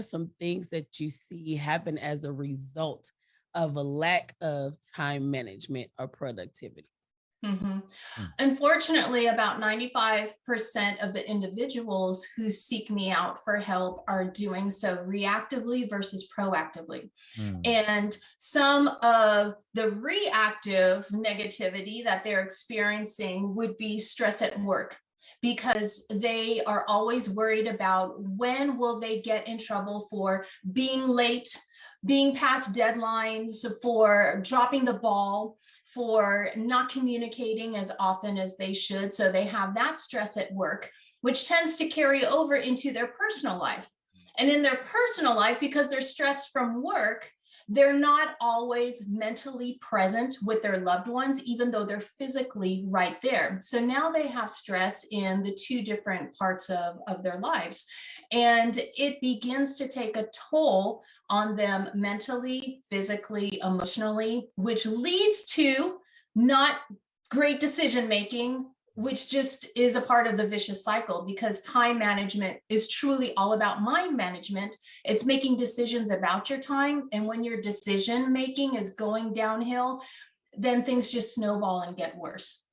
some things that you see happen as a result of a lack of time management or productivity? Mhm. Unfortunately, about 95% of the individuals who seek me out for help are doing so reactively versus proactively. And some of the reactive negativity that they're experiencing would be stress at work, because they are always worried about when will they get in trouble for being late, being past deadlines, for dropping the ball, for not communicating as often as they should. So they have that stress at work, which tends to carry over into their personal life. And in their personal life, because they're stressed from work, they're not always mentally present with their loved ones, even though they're physically right there. So now they have stress in the two different parts of their lives. And it begins to take a toll on them mentally, physically, emotionally, which leads to not great decision making, which just is a part of the vicious cycle, because time management is truly all about mind management. It's making decisions about your time. And when your decision making is going downhill, then things just snowball and get worse.